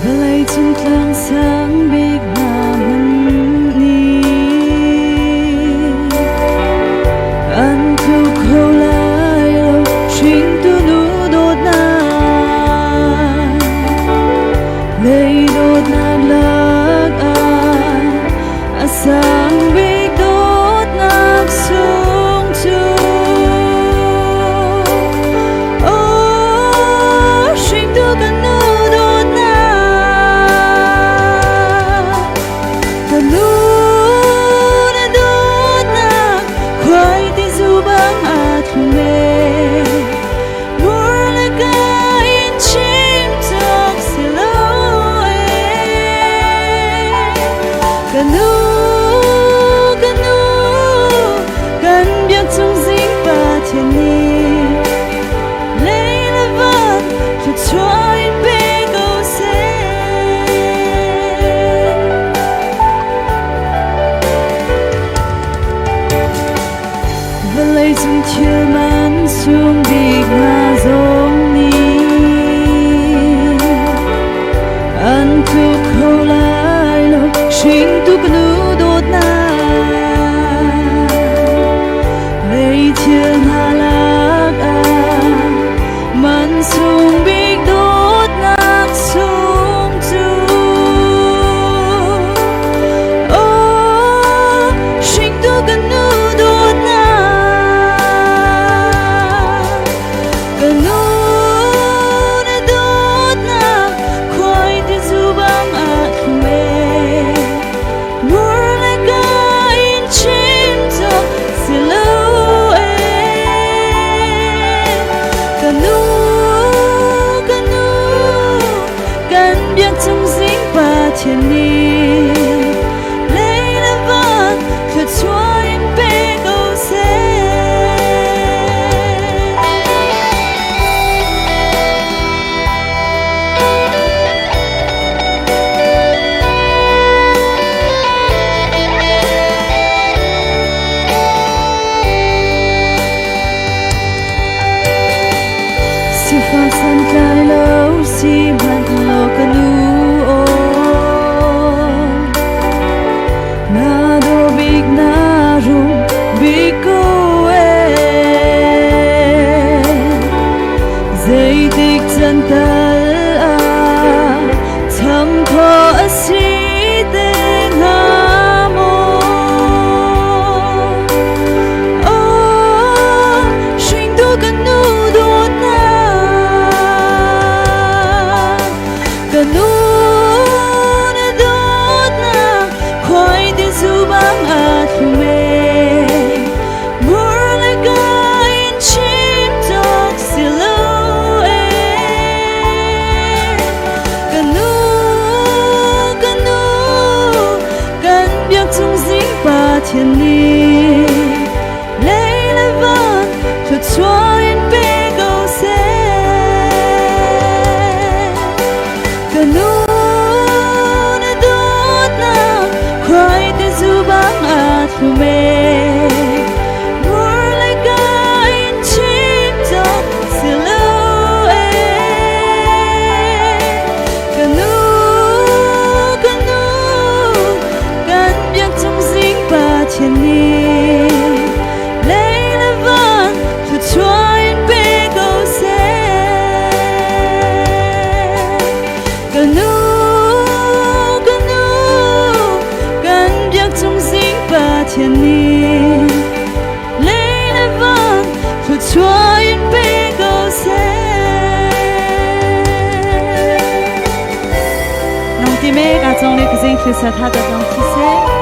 và lấy chung tháng sáng biết làm ni ăn thu khâu lại lâu chuyến tu nu đốt na lấy đốt na lạc sáng biết đốt na xuống chu chuyến tu cần nu đốt na cần nu na đốt na khoai ti du băng mê mùa là ca in chim tóc xì lối cần nu cần biết trong dính và thiên nhiên lấy là vật cho cho em bé câu xe và lấy trong chiều màn xuống đi nga giống ni ăn thuốc khâu lại lâu chuyến tu cần nu đốt na lấy thiên hà lạc màn xuống biết đốt nát xuống chu chuyến tu cần nu đốt na cần nu na đốt na khoai ti du băng mê mùa là ca in chim tóc xì lâu cần biết trong dính và thiên nhiên lấy là vật thật cho em bé câu xe si pha san cai lâu si man lo cần nu na do big na rum big go dây tích chân tal thầm khó si tên hà mô chuyến tu cần nu đốt na cần nu na đốt na khoai ti du băng mê mùa là ca in chim tóc xì lâu cần biết trong dính và thiên nhiên lấy là vật thật cho em bé câu xe cần nu na đốt na khoai ti du băng mê mùa là ca in chim tóc xì lâu cần biết trong dính và thiên nhiên lấy là vật thật cho em bé câu xe cần biết trong dính và thiên nhiên lấy là vật thật cho em bé câu xe nông ti mê cả trong này cái gì khi sa tha được nông ti xe